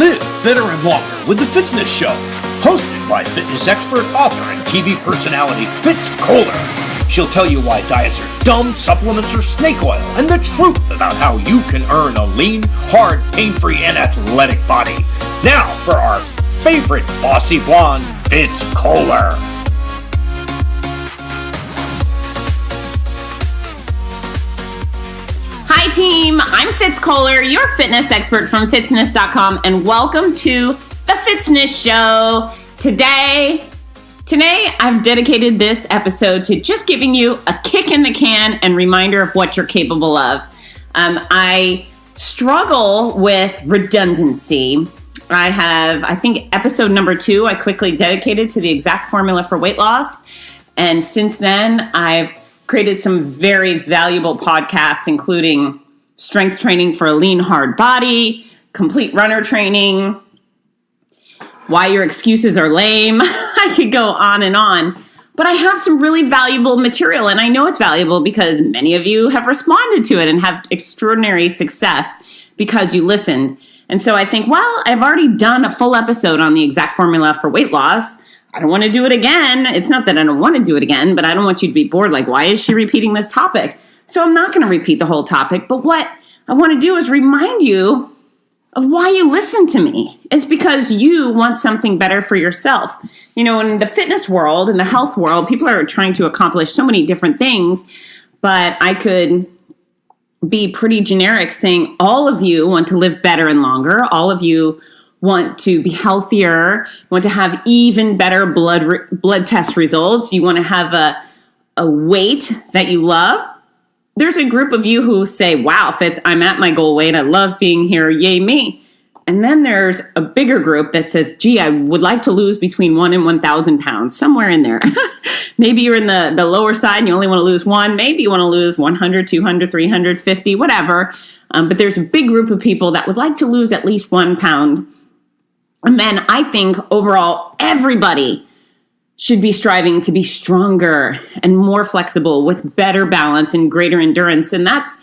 Live better and longer with the Fitzness Show, hosted by fitness expert, author, and TV personality Fitz Koehler. She'll tell you why diets are dumb, supplements are snake oil, and the truth about how you can earn a lean, hard, pain-free, and athletic body. Now for our favorite bossy blonde, Fitz Koehler. Hi team, I'm Fitz Koehler, your fitness expert from Fitzness.com, and welcome to the Fitzness Show. Today I've dedicated this episode to just giving you a kick in the can and reminder of what you're capable of. I struggle with redundancy. I think episode number 2, I quickly dedicated to the exact formula for weight loss. And since then, I've created some very valuable podcasts, including strength training for a lean, hard body, complete runner training, why your excuses are lame. I could go on and on, but I have some really valuable material, and I know it's valuable because many of you have responded to it and have extraordinary success because you listened. And so I think, well, I've already done a full episode on the exact formula for weight loss. I don't want to do it again. It's not that I don't want to do it again, but I don't want you to be bored. Like, why is she repeating this topic? So I'm not going to repeat the whole topic. But what I want to do is remind you of why you listen to me. It's because you want something better for yourself. You know, in the fitness world, in the health world, people are trying to accomplish so many different things. But I could be pretty generic saying all of you want to live better and longer. All of you want to be healthier, want to have even better blood test results. You want to have a weight that you love. There's a group of you who say, wow, Fitz, I'm at my goal weight. I love being here. Yay, me. And then there's a bigger group that says, gee, I would like to lose between 1 and 1,000 pounds, somewhere in there. Maybe you're in the lower side and you only want to lose 1. Maybe you want to lose 100, 200, 350, whatever. But there's a big group of people that would like to lose at least 1 pound. And then I think overall, everybody should be striving to be stronger and more flexible with better balance and greater endurance. And that's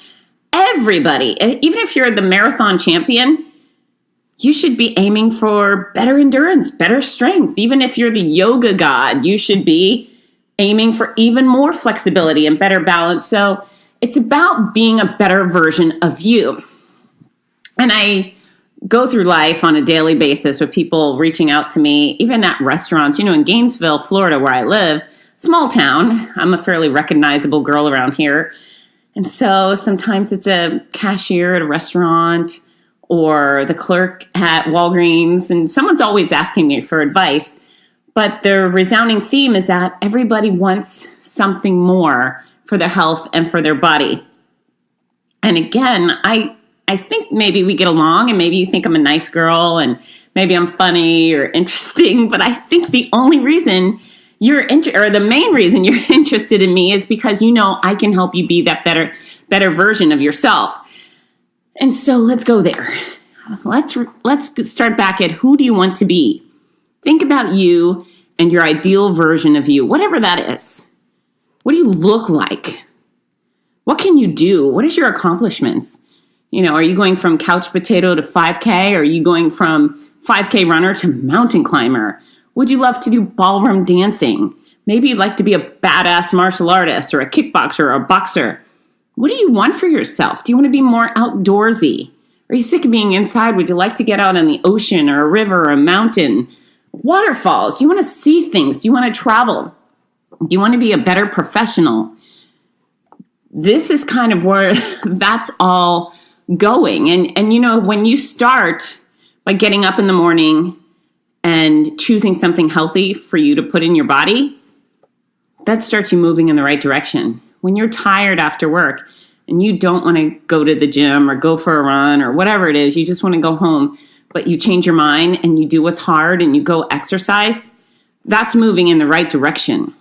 everybody. Even if you're the marathon champion, you should be aiming for better endurance, better strength. Even if you're the yoga god, you should be aiming for even more flexibility and better balance. So it's about being a better version of you. And I go through life on a daily basis with people reaching out to me, even at restaurants. You know, in Gainesville, Florida, where I live, small town, I'm a fairly recognizable girl around here. And so sometimes it's a cashier at a restaurant or the clerk at Walgreens, and someone's always asking me for advice. But the resounding theme is that everybody wants something more for their health and for their body. And again, I think maybe we get along and maybe you think I'm a nice girl and maybe I'm funny or interesting, but I think the only reason the main reason you're interested in me is because you know I can help you be that better version of yourself. And so let's go there. Let's start back at who do you want to be? Think about you and your ideal version of you, whatever that is. What do you look like? What can you do? What is your accomplishments? You know, are you going from couch potato to 5K? Or are you going from 5K runner to mountain climber? Would you love to do ballroom dancing? Maybe you'd like to be a badass martial artist or a kickboxer or a boxer. What do you want for yourself? Do you want to be more outdoorsy? Are you sick of being inside? Would you like to get out on the ocean or a river or a mountain? Waterfalls? Do you want to see things? Do you want to travel? Do you want to be a better professional? This is kind of where that's all going. And you know, when you start by getting up in the morning and choosing something healthy for you to put in your body, that starts you moving in the right direction. When you're tired after work and you don't want to go to the gym or go for a run or whatever it is, you just want to go home, but you change your mind and you do what's hard and you go exercise, that's moving in the right direction.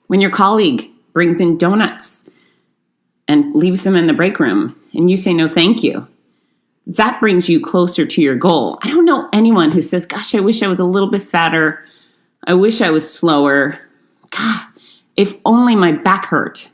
When your colleague brings in donuts and leaves them in the break room and you say no thank you, that brings you closer to your goal. I don't know anyone who says, gosh, I wish I was a little bit fatter. I wish I was slower. God, if only my back hurt.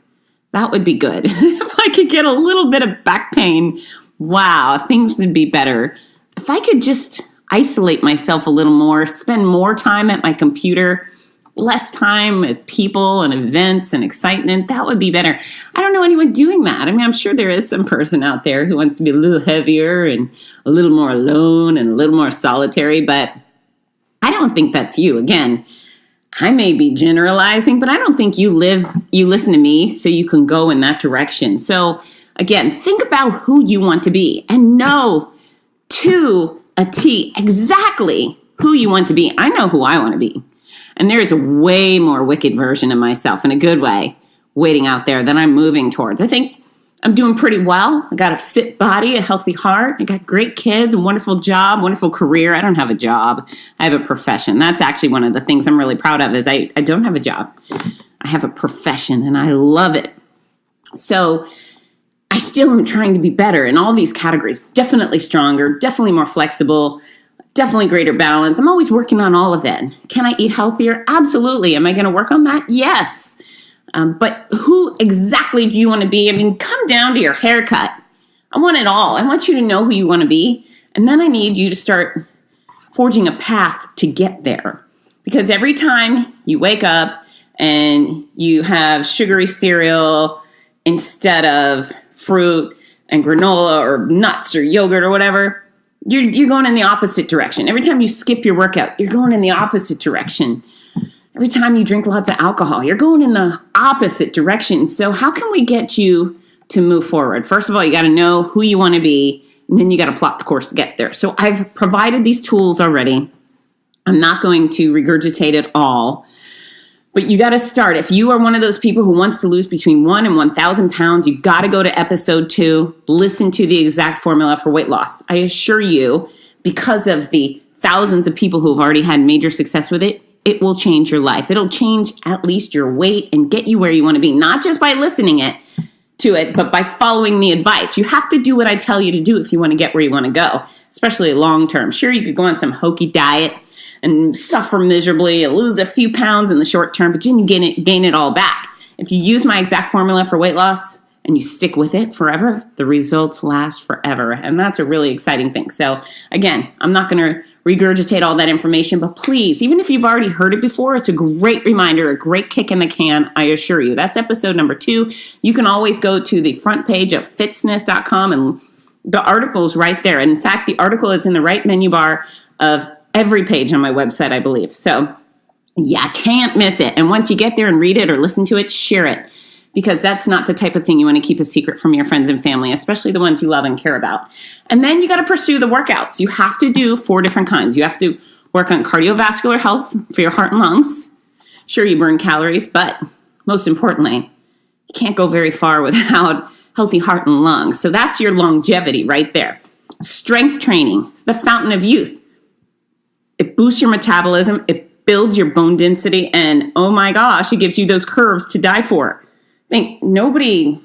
That would be good. If I could get a little bit of back pain, wow, things would be better. if I could just isolate myself a little more, spend more time at my computer, less time with people and events and excitement, that would be better. I don't know anyone doing that. I mean, I'm sure there is some person out there who wants to be a little heavier and a little more alone and a little more solitary, but I don't think that's you. Again, I may be generalizing, but I don't think you listen to me so you can go in that direction. So again, think about who you want to be and know to a T exactly who you want to be. I know who I want to be. And there's a way more wicked version of myself in a good way waiting out there that I'm moving towards. I think I'm doing pretty well. I got a fit body, a healthy heart. I got great kids, a wonderful job, wonderful career. I don't have a job. I have a profession. That's actually one of the things I'm really proud of is I don't have a job. I have a profession and I love it. So I still am trying to be better in all these categories. Definitely stronger, definitely more flexible, definitely greater balance. I'm always working on all of it. Can I eat healthier? Absolutely. Am I going to work on that? Yes. But who exactly do you want to be? I mean, come down to your haircut. I want it all. I want you to know who you want to be. And then I need you to start forging a path to get there. Because every time you wake up and you have sugary cereal instead of fruit and granola or nuts or yogurt or whatever, you're going in the opposite direction. Every time you skip your workout, you're going in the opposite direction. Every time you drink lots of alcohol, you're going in the opposite direction. So how can we get you to move forward? First of all, you got to know who you want to be, and then you got to plot the course to get there. So I've provided these tools already. I'm not going to regurgitate it all, but you got to start. If you are one of those people who wants to lose between 1 and 1,000 pounds, you got to go to episode 2, listen to the exact formula for weight loss. I assure you, because of the thousands of people who have already had major success with it, it will change your life. It'll change at least your weight and get you where you want to be, not just by listening to it, but by following the advice. You have to do what I tell you to do if you want to get where you want to go, especially long term. Sure, you could go on some hokey diet and suffer miserably and lose a few pounds in the short term, but then you gain it all back. If you use my exact formula for weight loss and you stick with it forever, the results last forever. And that's a really exciting thing. So again, I'm not going to regurgitate all that information, but please, even if you've already heard it before, it's a great reminder, a great kick in the can, I assure you. That's episode number 2. You can always go to the front page of Fitzness.com and the article's right there. In fact, the article is in the right menu bar of every page on my website, I believe. So yeah, can't miss it. And once you get there and read it or listen to it, share it. Because that's not the type of thing you want to keep a secret from your friends and family, especially the ones you love and care about. And then you got to pursue the workouts. You have to do 4 different kinds. You have to work on cardiovascular health for your heart and lungs. Sure, you burn calories, but most importantly, you can't go very far without healthy heart and lungs. So that's your longevity right there. Strength training, the fountain of youth. It boosts your metabolism, it builds your bone density, and oh my gosh, it gives you those curves to die for. I think nobody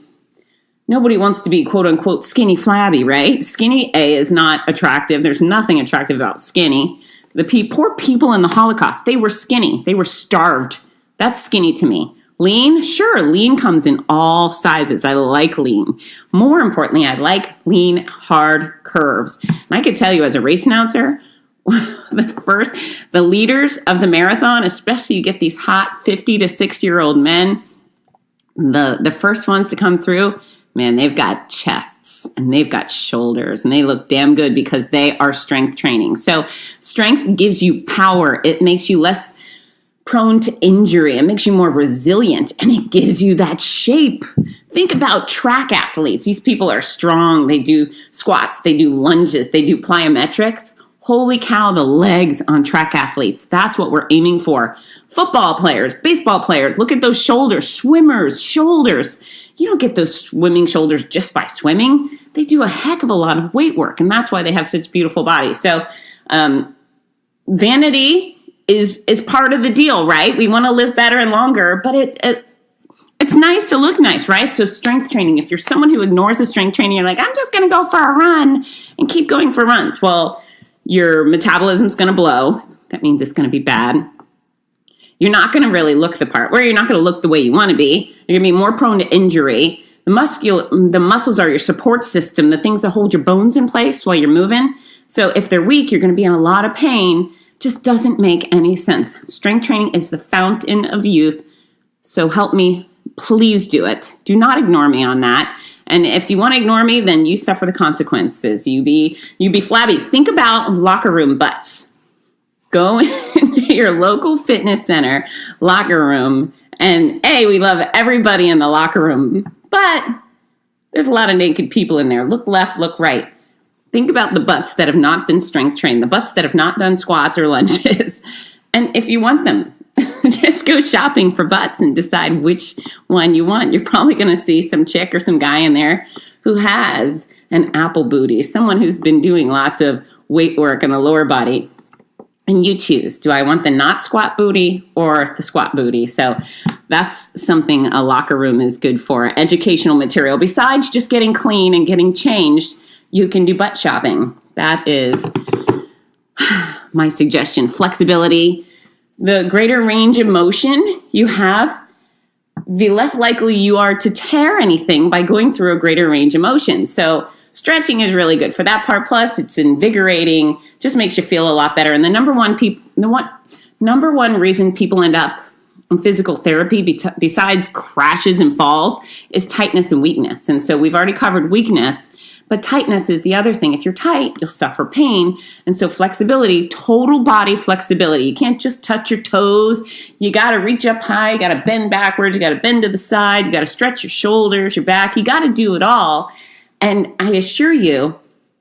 wants to be quote unquote skinny flabby, right? Skinny is not attractive. There's nothing attractive about skinny. The poor people in the Holocaust, they were skinny. They were starved. That's skinny to me. Lean? Sure, lean comes in all sizes. I like lean. More importantly, I like lean, hard curves. And I could tell you as a race announcer, the leaders of the marathon, especially you get these hot 50 to 60-year-old men, the first ones to come through, man, they've got chests and they've got shoulders and they look damn good because they are strength training. So strength gives you power. It makes you less prone to injury. It makes you more resilient and it gives you that shape. Think about track athletes. These people are strong. They do squats. They do lunges. They do plyometrics. Holy cow, the legs on track athletes. That's what we're aiming for. Football players, baseball players, look at those shoulders. Swimmers, shoulders. You don't get those swimming shoulders just by swimming. They do a heck of a lot of weight work, and that's why they have such beautiful bodies. So vanity is part of the deal, right? We want to live better and longer, but it's nice to look nice, right? So strength training, if you're someone who ignores the strength training, you're like, I'm just going to go for a run and keep going for runs. Well, your metabolism's going to blow. That means it's going to be bad. You're not going to really look the part, where you're not going to look the way you want to be. You're going to be more prone to injury. The muscles are your support system, the things that hold your bones in place while you're moving. So if they're weak, you're going to be in a lot of pain. Just doesn't make any sense. Strength training is the fountain of youth. So help me, please do it. Do not ignore me on that. And if you want to ignore me, then you suffer the consequences. You be flabby. Think about locker room butts. Go into your local fitness center locker room, and we love everybody in the locker room, but there's a lot of naked people in there. Look left, look right. Think about the butts that have not been strength trained, the butts that have not done squats or lunges. And if you want them, just go shopping for butts and decide which one you want. You're probably going to see some chick or some guy in there who has an apple booty, someone who's been doing lots of weight work in the lower body. And you choose, do I want the not squat booty or the squat booty? So that's something a locker room is good for. Educational material. Besides just getting clean and getting changed, you can do butt shopping. That is my suggestion. Flexibility. The greater range of motion you have, the less likely you are to tear anything by going through a greater range of motion. So stretching is really good for that part. Plus, it's invigorating, just makes you feel a lot better. And the number one reason people end up in physical therapy, besides crashes and falls, is tightness and weakness. And so we've already covered weakness, but tightness is the other thing. If you're tight, you'll suffer pain. And so flexibility, total body flexibility. You can't just touch your toes. You got to reach up high. You got to bend backwards. You got to bend to the side. You got to stretch your shoulders, your back. You got to do it all. And I assure you,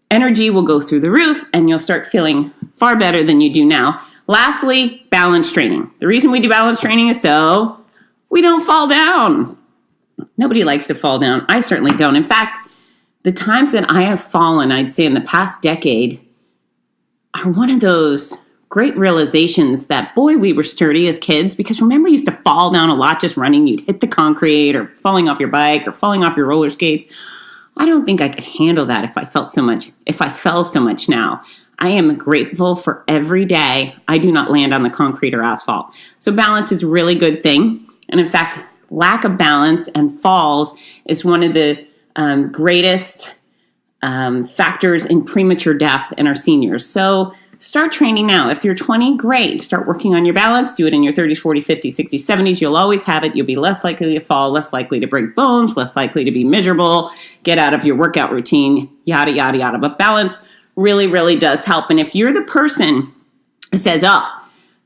energy will go through the roof and you'll start feeling far better than you do now. Lastly, balance training. The reason we do balance training is so we don't fall down. Nobody likes to fall down. I certainly don't. In fact, the times that I have fallen, I'd say in the past decade, are one of those great realizations that, boy, we were sturdy as kids. Because remember, you used to fall down a lot just running. You'd hit the concrete or falling off your bike or falling off your roller skates. I don't think I could handle that if I fell so much now. I am grateful for every day I do not land on the concrete or asphalt. So balance is a really good thing. And in fact, lack of balance and falls is one of the greatest factors in premature death in our seniors. So start training now. If you're 20, great. Start working on your balance. Do it in your 30s, 40s, 50s, 60s, 70s. You'll always have it. You'll be less likely to fall, less likely to break bones, less likely to be miserable, get out of your workout routine, yada, yada, yada. But balance really, really does help. And if you're the person who says,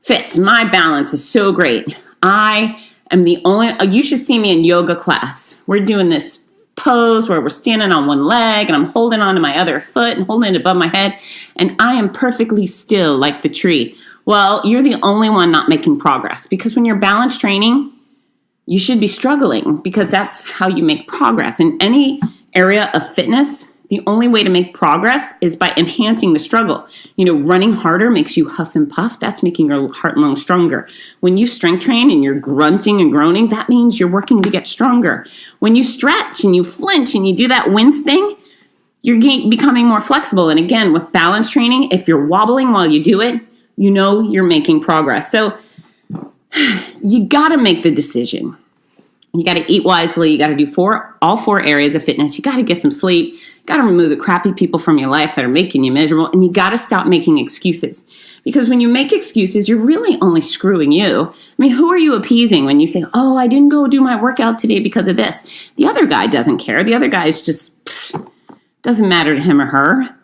Fitz, my balance is so great. I am the only, you should see me in yoga class. We're doing this pose where we're standing on one leg and I'm holding on to my other foot and holding it above my head and I am perfectly still like the tree. Well, you're the only one not making progress, because when you're balance training, you should be struggling, because that's how you make progress. In any area of fitness, the only way to make progress is by enhancing the struggle. Running harder makes you huff and puff. That's making your heart and lungs stronger. When you strength train and you're grunting and groaning, that means you're working to get stronger. When you stretch and you flinch and you do that wince thing, you're becoming more flexible. And again, with balance training, if you're wobbling while you do it, you're making progress. So you got to make the decision. You got to eat wisely. You got to do all four areas of fitness. You got to get some sleep. You got to remove the crappy people from your life that are making you miserable. And you got to stop making excuses. Because when you make excuses, you're really only screwing you. Who are you appeasing when you say, I didn't go do my workout today because of this? The other guy doesn't care. The other guy is just, doesn't matter to him or her.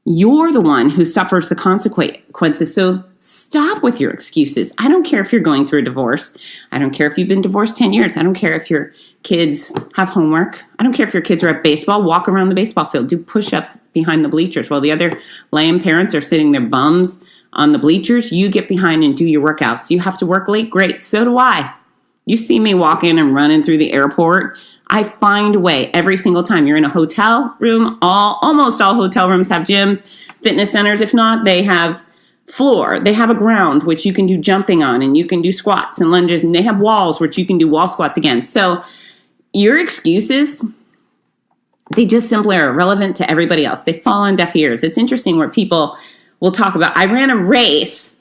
You're the one who suffers the consequences. So stop with your excuses. I don't care if you're going through a divorce. I don't care if you've been divorced 10 years. I don't care if your kids have homework. I don't care if your kids are at baseball. Walk around the baseball field. Do push-ups behind the bleachers. While the other lame parents are sitting their bums on the bleachers, you get behind and do your workouts. You have to work late? Great. So do I. You see me walking and running through the airport. I find a way every single time. You're in a hotel room. Almost all hotel rooms have gyms, fitness centers. If not, they have floor. They have a ground which you can do jumping on, and you can do squats and lunges, and they have walls which you can do wall squats against. So your excuses, they just simply are irrelevant to everybody else. They fall on deaf ears. It's interesting where people will talk about, I ran a race,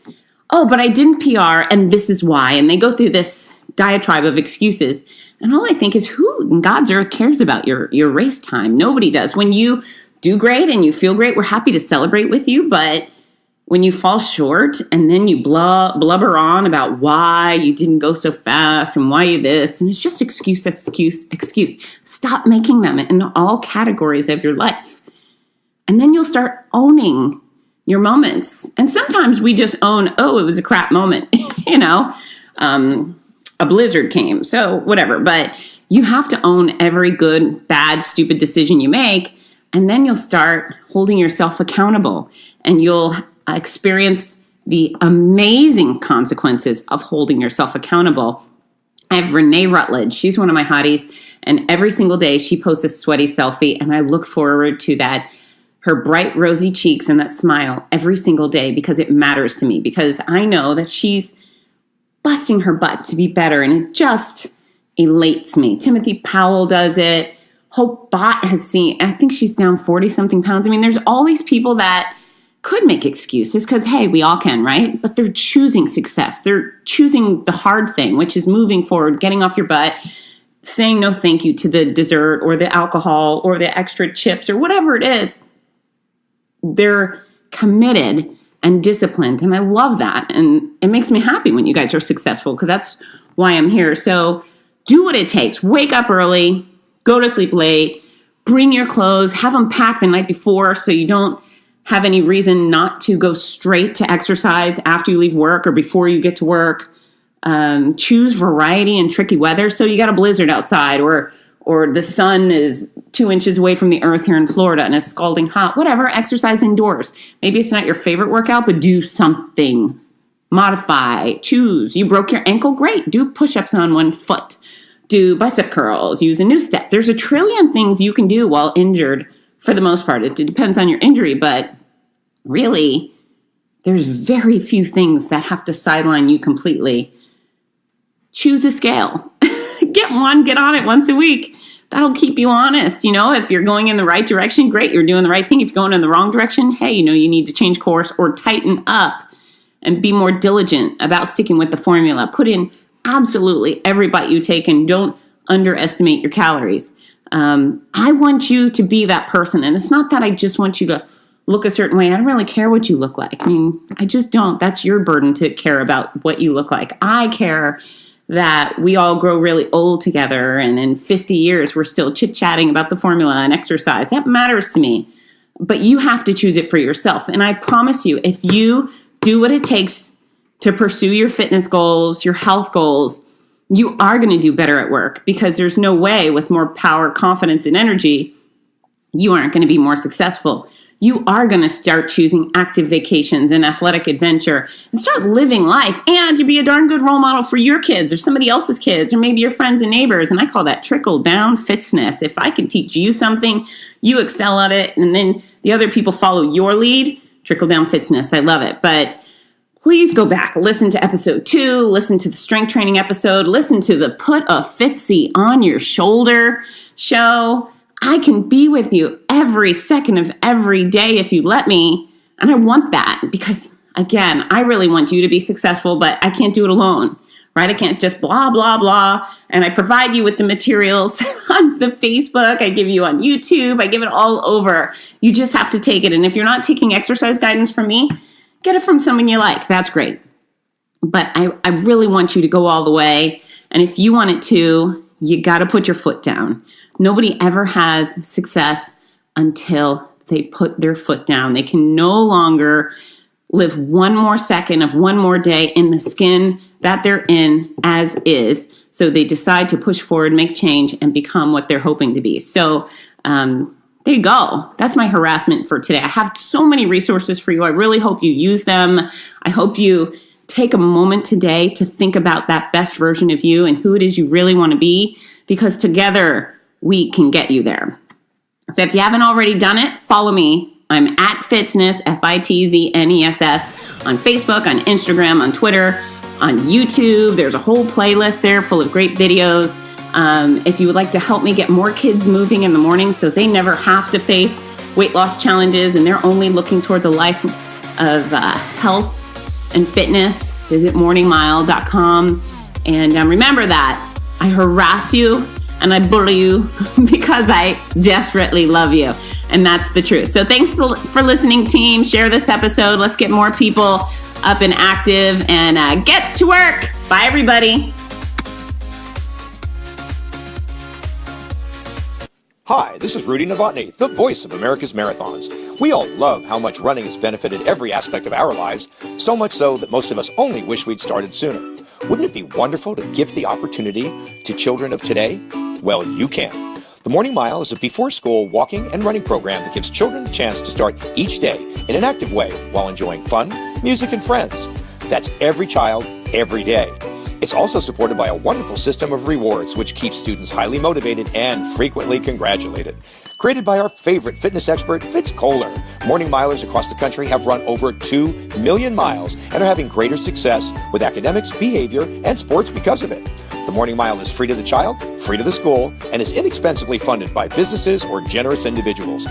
but I didn't PR, and this is why. And they go through this diatribe of excuses. And all I think is, who in God's earth cares about your race time? Nobody does. When you do great and you feel great, we're happy to celebrate with you. But when you fall short and then you blubber on about why you didn't go so fast and why you this, and it's just excuse. Stop making them in all categories of your life. And then you'll start owning your moments. And sometimes we just own, it was a crap moment, a blizzard came, so whatever. But you have to own every good, bad, stupid decision you make. And then you'll start holding yourself accountable, and you'll experience the amazing consequences of holding yourself accountable. I have Renee Rutledge. She's one of my hotties, and every single day she posts a sweaty selfie, and I look forward to that, her bright rosy cheeks and that smile every single day, because it matters to me, because I know that she's busting her butt to be better, and it just elates me. Timothy Powell does it. Hope Bott has seen, I think she's down 40 something pounds. I mean, there's all these people that could make excuses because, hey, we all can, right? But they're choosing success. They're choosing the hard thing, which is moving forward, getting off your butt, saying no thank you to the dessert or the alcohol or the extra chips or whatever it is. They're committed and disciplined. And I love that. And it makes me happy when you guys are successful, because that's why I'm here. So do what it takes. Wake up early, go to sleep late, bring your clothes, have them packed the night before so you don't have any reason not to go straight to exercise after you leave work or before you get to work. Choose variety and tricky weather. So you got a blizzard outside, or the sun is 2 inches away from the earth here in Florida and it's scalding hot, whatever, exercise indoors. Maybe it's not your favorite workout, but do something. Modify, choose. You broke your ankle, great. Do push-ups on one foot. Do bicep curls, use a new step. There's a trillion things you can do while injured. For the most part, it depends on your injury, but really, there's very few things that have to sideline you completely. Choose a scale. Get on it once a week. That'll keep you honest. If you're going in the right direction, great, you're doing the right thing. If you're going in the wrong direction, hey, you need to change course or tighten up and be more diligent about sticking with the formula. Put in absolutely every bite you take and don't underestimate your calories. I want you to be that person. And it's not that I just want you to look a certain way. I don't really care what you look like. I mean, I just don't. That's your burden to care about what you look like. I care that we all grow really old together, and in 50 years, we're still chit-chatting about the formula and exercise. That matters to me. But you have to choose it for yourself. And I promise you, if you do what it takes to pursue your fitness goals, your health goals, you are going to do better at work, because there's no way with more power, confidence, and energy, you aren't going to be more successful. You are going to start choosing active vacations and athletic adventure and start living life, and you be a darn good role model for your kids or somebody else's kids or maybe your friends and neighbors. And I call that trickle down Fitzness. If I can teach you something, you excel at it, and then the other people follow your lead, trickle down Fitzness. I love it. But please go back, listen to episode 2, listen to the strength training episode, listen to the Put a Fitzy on Your Shoulder show. I can be with you every second of every day if you let me. And I want that because, again, I really want you to be successful, but I can't do it alone, right? I can't just blah, blah, blah. And I provide you with the materials on the Facebook. I give you on YouTube. I give it all over. You just have to take it. And if you're not taking exercise guidance from me, get it from someone you like. That's great. But I really want you to go all the way. And if you want it to, you got to put your foot down. Nobody ever has success until they put their foot down. They can no longer live one more second of one more day in the skin that they're in as is. So they decide to push forward, make change, and become what they're hoping to be. So there you go. That's my harassment for today. I have so many resources for you. I really hope you use them. I hope you take a moment today to think about that best version of you and who it is you really want to be, because together we can get you there. So if you haven't already done it, follow me. I'm at Fitzness, Fitzness, on Facebook, on Instagram, on Twitter, on YouTube. There's a whole playlist there full of great videos. If you would like to help me get more kids moving in the morning so they never have to face weight loss challenges and they're only looking towards a life of health and fitness, visit morningmile.com. And remember that I harass you and I bully you because I desperately love you. And that's the truth. So thanks for listening, team. Share this episode. Let's get more people up and active and get to work. Bye, everybody. Hi, this is Rudy Novotny, the voice of America's Marathons. We all love how much running has benefited every aspect of our lives, so much so that most of us only wish we'd started sooner. Wouldn't it be wonderful to give the opportunity to children of today? Well, you can. The Morning Mile is a before-school walking and running program that gives children a chance to start each day in an active way while enjoying fun, music, and friends. That's every child, every day. It's also supported by a wonderful system of rewards, which keeps students highly motivated and frequently congratulated. Created by our favorite fitness expert, Fitz Koehler, Morning Milers across the country have run over 2 million miles and are having greater success with academics, behavior, and sports because of it. The Morning Mile is free to the child, free to the school, and is inexpensively funded by businesses or generous individuals.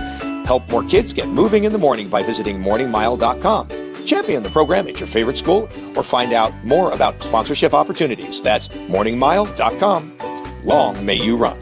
Help more kids get moving in the morning by visiting morningmile.com. Champion the program at your favorite school or find out more about sponsorship opportunities. That's morningmile.com. Long may you run.